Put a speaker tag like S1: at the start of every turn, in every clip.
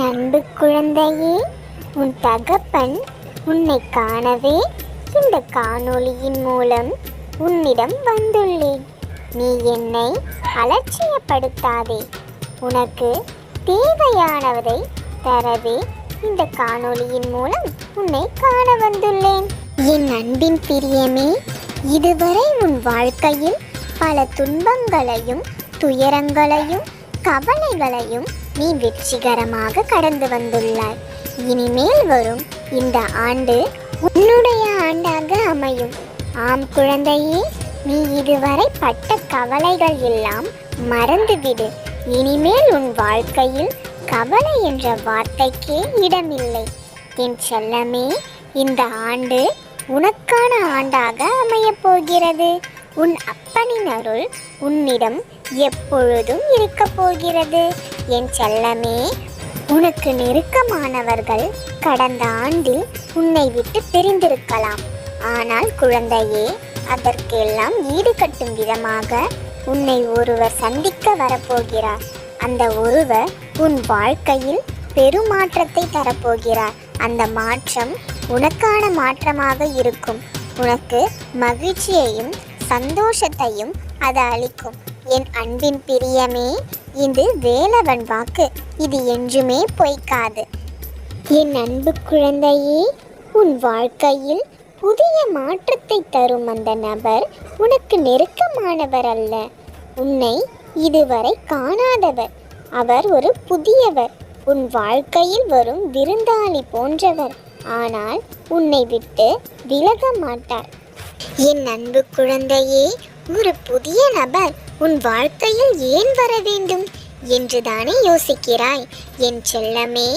S1: அன்பு குழந்தையே, உன் தகப்பன் உன்னை காணவே இந்த காணொளியின் மூலம் உன்னிடம் வந்துள்ளேன். நீ என்னை அலட்சியப்படுத்தாதே. உனக்கு தேவையானதை தரவே இந்த காணொளியின் மூலம் உன்னை காண வந்துள்ளேன். என் அன்பின் பிரியமே, இதுவரை உன் வாழ்க்கையில் பல துன்பங்களையும் துயரங்களையும் கவலைகளையும் நீ வெற்றிகரமாக கடந்து வந்துள்ளாய். இனிமேல் வரும் இந்த ஆண்டு உன்னுடைய ஆண்டாக அமையும். ஆம் குழந்தையே, நீ இதுவரை பட்ட கவலைகள் எல்லாம் மறந்துவிடு. இனிமேல் உன் வாழ்க்கையில் கவலை என்ற வார்த்தைக்கே இடமில்லை. என் செல்லமே, இந்த ஆண்டு உனக்கான ஆண்டாக அமையப் போகிறது. உன் அப்பனின் அருள் உன்னிடம் எப்பொழுதும் இருக்கப் போகிறது. என் செல்லமே, உனக்கு நெருக்கமானவர்கள் கடந்த ஆண்டில் உன்னை விட்டு பிரிந்திருக்கலாம். ஆனால் குழந்தையே, அதற்கெல்லாம் ஈடுகட்டும் விதமாக உன்னை ஒருவர் சந்திக்க வரப்போகிறார். அந்த ஒருவர் உன் வாழ்க்கையில் பெருமாற்றத்தை தரப்போகிறார். அந்த மாற்றம் உனக்கான மாற்றமாக இருக்கும். உனக்கு மகிழ்ச்சியையும் சந்தோஷத்தையும் அது அளிக்கும். என் அன்பின் பிரியமே, இது வேலவன் வாக்கு. இது என்றுமே பொய்க்காது. என் அன்பு குழந்தையே, உன் வாழ்க்கையில் புதிய மாற்றத்தை தரும் அந்த நபர் உனக்கு நெருக்கமானவர் அல்ல. உன்னை இதுவரை காணாதவர். அவர் ஒரு புதியவர். உன் வாழ்க்கையில் வரும் விருந்தாளி போன்றவர். ஆனால் உன்னை விட்டு விலக மாட்டார். என் அன்பு குழந்தையே, ஒரு புதிய நபர் உன் வாழ்க்கையில் ஏன் வர வேண்டும் என்றுதானே யோசிக்கிறாய்? என் செல்லமே,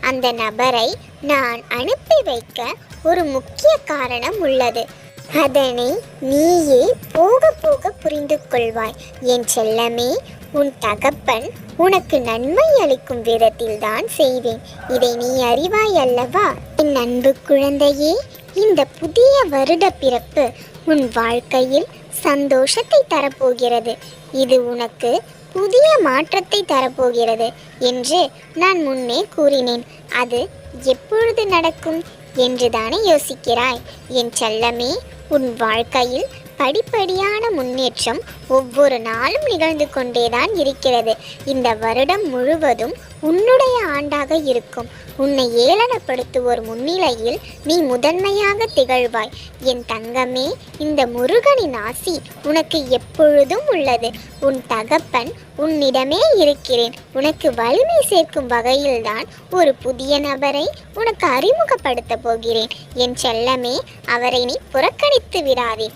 S1: அந்த நபரை நான் அனுப்பி வைக்க ஒரு முக்கிய காரணம் உள்ளது. அதனை நீயே போக போக புரிந்து கொள்வாய். என் செல்லமே, உன் தகப்பன் உனக்கு நன்மை அளிக்கும் விதத்தில் தான் செய்வேன். இதை நீ அறிவாய் அல்லவா? என் அன்பு குழந்தையே, இந்த புதிய வருட பிறப்பு உன் வாழ்க்கையில் சந்தோஷத்தை தரப்போகிறது. இது உனக்கு புதிய மாற்றத்தை தரப்போகிறது என்று நான் முன்னே கூறினேன். அது எப்பொழுது நடக்கும் என்றுதானே யோசிக்கிறாய்? என் செல்லமே, உன் வாழ்க்கையில் படிப்படியான முன்னேற்றம் ஒவ்வொரு நாளும் நிகழ்ந்து கொண்டேதான் இருக்கிறது. இந்த வருடம் முழுவதும் உன்னுடைய ஆண்டாக இருக்கும். உன்னை ஏளனப்படுத்துவோர் முன்னிலையில் நீ முதன்மையாக திகழ்வாய். என் தங்கமே, இந்த முருகனின் ஆசி உனக்கு எப்பொழுதும் உள்ளது. உன் தகப்பன் உன்னிடமே இருக்கிறேன். உனக்கு வலிமை சேர்க்கும் வகையில்தான் ஒரு புதிய நபரை உனக்கு அறிமுகப்படுத்த போகிறேன். என் செல்லமே, அவரை நீ புறக்கணித்து விடாதே.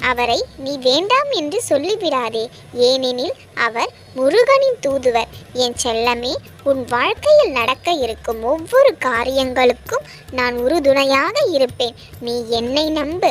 S1: அவரை நீ வேண்டாம் என்று சொல்லிவிடாதே. ஏனெனில் அவர் முருகனின் தூதுவர். என் செல்லமே, உன் வாழ்க்கையில் நடக்க இருக்கும் ஒவ்வொரு காரியங்களுக்கும் நான் உறுதுணையாக இருப்பேன். நீ என்னை நம்பு.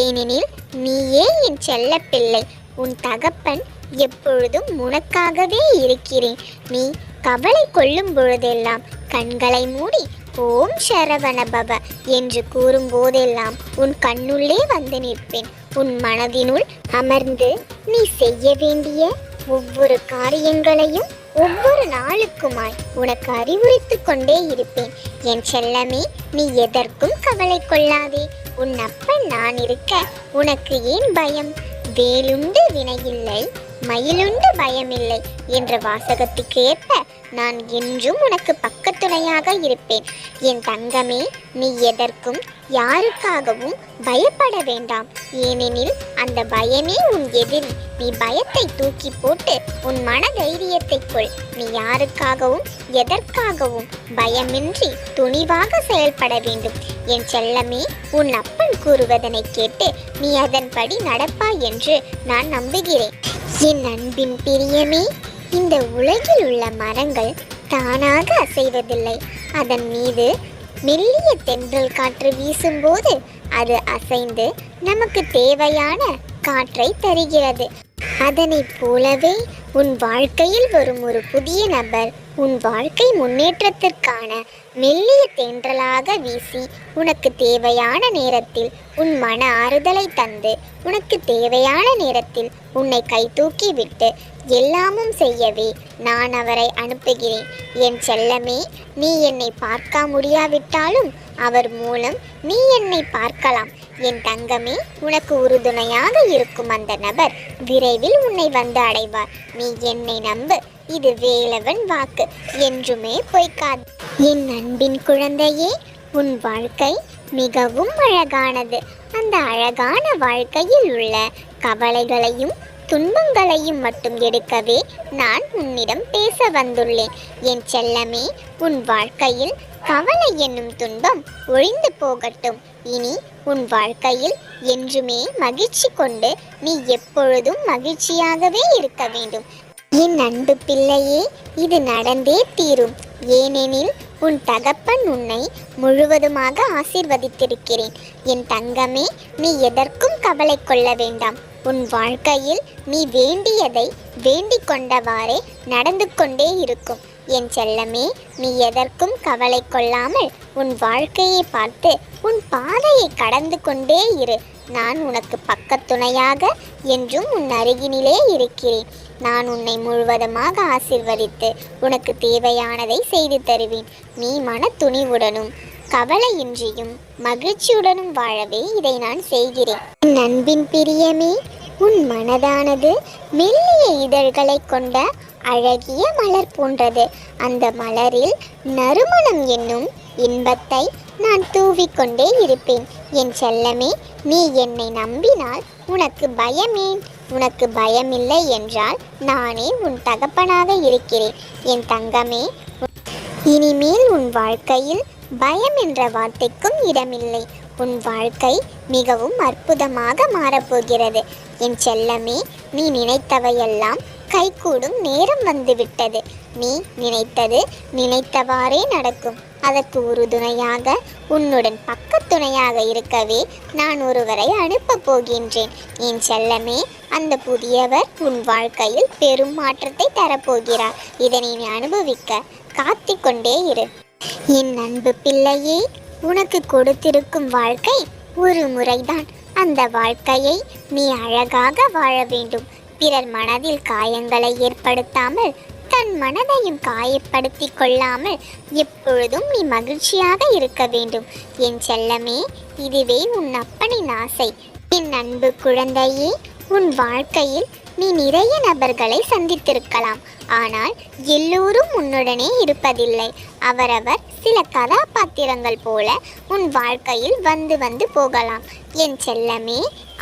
S1: ஏனெனில் நீயே என் செல்ல பிள்ளை. உன் தகப்பன் எப்பொழுதும் உனக்காகவே இருக்கிறேன். நீ கவலை கொள்ளும் பொழுதெல்லாம் கண்களை மூடி ஓம் சரவண பவ என்று கூறும் போதெல்லாம் உன் கண்ணுள்ளே வந்து நிற்பேன். உன் மனதினுள் அமர்ந்து நீ செய்ய வேண்டிய ஒவ்வொரு காரியங்களையும் ஒவ்வொரு நாளுக்குமாய் உனக்கு அறிவுரைத்து கொண்டே இருப்பேன். என் செல்லமே, நீ எதற்கும் கவலை கொள்ளாதே. உன் அப்பன் நான் இருக்க உனக்கு ஏன் பயம்? வேலுண்டு வினையில்லை, மயிலுண்டு பயமில்லை என்ற வாசகத்துக்கு ஏற்ப நான் என்றும் உனக்கு பக்கத்துணையாக இருப்பேன். என் தங்கமே, நீ எதற்கும் யாருக்காகவும் பயப்பட வேண்டாம். ஏனெனில் அந்த பயமே உன் எதிரி. நீ பயத்தை தூக்கி போட்டு உன் மன தைரியத்தை கொள். நீ யாருக்காகவும் எதற்காகவும் பயமின்றி துணிவாக செயல்பட வேண்டும். என் செல்லமே, உன் அப்பன் கூறுவதனை கேட்டு நீ அதன்படி நடப்பாய் என்று நான் நம்புகிறேன். என் அன்பின் பிரியமே, இந்த உலகில் உள்ள மரங்கள் தானாக அசைவதில்லை. அதன் மீது மெல்லிய தென்றல் காற்று வீசும்போது அது அசைந்து நமக்கு தேவையான காற்றை தருகிறது. அதனைப் போலவே உன் வாழ்க்கையில் வரும் ஒரு புதிய நபர் உன் வாழ்க்கை முன்னேற்றத்திற்கான மெல்லிய தென்றலாக வீசி உனக்கு தேவையான நேரத்தில் உன் மன ஆறுதலை தந்து உனக்கு தேவையான நேரத்தில் உன்னை கை தூக்கி விட்டு எல்லாமும் செய்யவே நான் அவரை அனுப்புகிறேன். என் செல்லமே, நீ என்னை பார்க்க முடியாவிட்டாலும் அவர் மூலம் நீ என்னை பார்க்கலாம். என் தங்கமே, உனக்கு உறுதுணையாக இருக்கும் அந்த நபர் விரைவில் உன்னை வந்து அடைவார். நீ என்னை நம்பு, இது வேலவன் வாக்கு, என்றுமே பொய்க்காது. என் அன்பின் குழந்தையே, உன் வாழ்க்கை மிகவும் அழகானது. அந்த அழகான வாழ்க்கையில் உள்ள கவலைகளையும் துன்பங்களையும் மட்டும் எடுக்கவே நான் உன்னிடம் பேச வந்துள்ளேன். என் செல்லமே, உன் வாழ்க்கையில் கவலை என்னும் துன்பம் ஒழிந்து போகட்டும். இனி உன் வாழ்க்கையில் என்றுமே மகிழ்ச்சி கொண்டு நீ எப்பொழுதும் மகிழ்ச்சியாகவே இருக்க வேண்டும். என் அன்பு பிள்ளையே, இது நடந்தே தீரும். ஏனெனில் உன் தகப்பன் உன்னை முழுவதுமாக ஆசீர்வதித்திருக்கிறேன். என் தங்கமே, நீ எதற்கும் கவலை கொள்ள வேண்டாம். உன் வாழ்க்கையில் நீ வேண்டியதை வேண்டிக் கொண்டவாறே நடந்து கொண்டே இருக்கும். என் செல்லமே, நீ எதற்கும் கவலை கொள்ளாமல் உன் வாழ்க்கையை பார்த்து உன் பாதையை கடந்து கொண்டே இரு. நான் உனக்கு பக்கத்துணையாக என்றும் உன் அருகினிலே இருக்கிறேன். நான் உன்னை முழுவதுமாக ஆசீர்வதித்து உனக்கு தேவையானதை செய்து தருவேன். நீ மன துணிவுடனும் கவலையின்றியும் மகிழ்ச்சியுடனும் வாழவே இதை நான் செய்கிறேன். என் அன்பின் பிரியமே, உன் மனதானது மெல்லிய இதழ்களை கொண்ட அழகிய மலர் போன்றது. அந்த மலரில் நறுமணம் என்னும் இன்பத்தை நான் தூவிக்கொண்டே இருப்பேன். என் செல்லமே, நீ என்னை நம்பினால் உனக்கு பயமேன்? உனக்கு பயமில்லை என்றால் நானே உன் தகப்பனாக இருக்கிறேன். என் தங்கமே, இனிமேல் உன் வாழ்க்கையில் பயம் என்ற வார்த்தைக்கும் இடமில்லை. உன் வாழ்க்கை மிகவும் அற்புதமாக மாறப்போகிறது. என் செல்லமே, நீ நினைத்தவையெல்லாம் கைகூடும் நேரம் வந்துவிட்டது. நீ நினைத்தது நினைத்தவாறே நடக்கும். அதற்கு உறுதுணையாக உன்னுடன் பக்கத்துணையாக இருக்கவே நான் ஒருவரை அனுப்பப் போகின்றேன். என் செல்லமே, அந்த புதியவர் உன் வாழ்க்கையில் பெரும் மாற்றத்தை தரப்போகிறார். இதனை நீ அனுபவிக்க காத்திக்கொண்டே இரு. என் அன்பு பிள்ளையே, உனக்கு கொடுத்திருக்கும் வாழ்க்கை ஒரு முறைதான். அந்த வாழ்க்கையை நீ அழகாக வாழ வேண்டும். பிறர் மனதில் காயங்களை ஏற்படுத்தாமல் தன் மனதையும் காயப்படுத்தி கொள்ளாமல் எப்பொழுதும் நீ மகிழ்ச்சியாக இருக்க வேண்டும். என் செல்லமே, இதுவே உன் அப்பனின் ஆசை. என் அன்பு குழந்தையே, உன் வாழ்க்கையில் நீ நிறைய நபர்களை சந்தித்திருக்கலாம். ஆனால் எல்லோரும் உன்னுடனே இருப்பதில்லை. அவரவர் சில கதாபாத்திரங்கள் போல உன் வாழ்க்கையில் வந்து வந்து போகலாம். என் செல்லமே,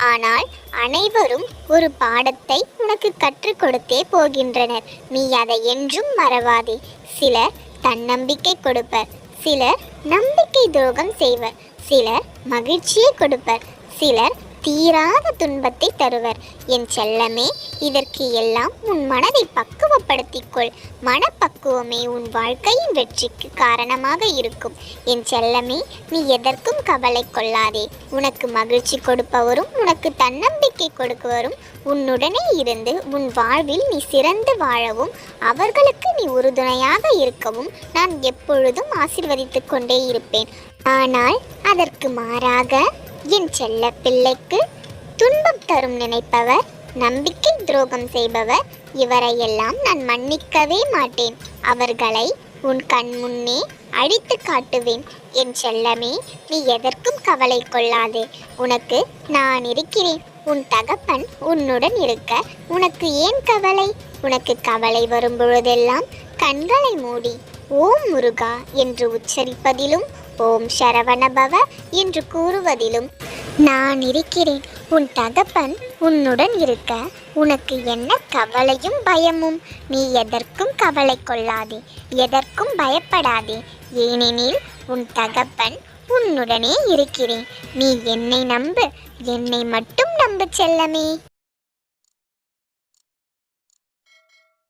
S1: ஆனால் அனைவரும் ஒரு பாடத்தை உனக்கு கற்றுக் கொடுத்தே போகின்றனர். நீ அதை என்றும் மறவாதே. சிலர் தன்னம்பிக்கை கொடுப்பர், சிலர் நம்பிக்கை துரோகம் செய்வர், சிலர் மகிழ்ச்சியை கொடுப்பர், சிலர் தீராத துன்பத்தை தருவர். என் செல்லமே, இதற்கு எல்லாம் உன் மனதை பக்குவப்படுத்திக்கொள். மனப்பக்குவமே உன் வாழ்க்கையின் வெற்றிக்கு காரணமாக இருக்கும். என் செல்லமே, நீ எதற்கும் கவலை கொள்ளாதே. உனக்கு மகிழ்ச்சி கொடுப்பவரும் உனக்கு தன்னம்பிக்கை கொடுப்பவரும் உன்னுடனே இருந்து உன் வாழ்வில் நீ சிறந்து வாழவும் அவர்களுக்கு நீ உறுதுணையாக இருக்கவும் நான் எப்பொழுதும் ஆசீர்வதித்து கொண்டே இருப்பேன். ஆனால் அதற்கு மாறாக என் செல்ல பிள்ளைக்கு துன்பம் தரும் நினைப்பவர், நம்பிக்கை துரோகம் செய்பவர், இவரையெல்லாம் நான் மன்னிக்கவே மாட்டேன். அவர்களை உன் கண் முன்னே அழித்து காட்டுவேன். என் செல்லமே, நீ எதற்கும் கவலை கொள்ளாதே. உனக்கு நான் இருக்கிறேன். உன் தகப்பன் உன்னுடன் இருக்க உனக்கு ஏன் கவலை? உனக்கு கவலை வரும் பொழுதெல்லாம் கண்களை மூடி ஓம் முருகா என்று உச்சரிப்பதிலும் ஓம் சரவணபவ என்று கூறுவதிலும் நான் இருக்கிறேன். உன் தகப்பன் உன்னுடன் இருக்க உனக்கு என்ன கவலையும் பயமும்? நீ எதற்கும் கவலை கொள்ளாதே, எதற்கும் பயப்படாதே. ஏனெனில் உன் தகப்பன் உன்னுடனே இருக்கிறேன். நீ என்னை நம்பு, என்னை மட்டும் நம்பு செல்லமே.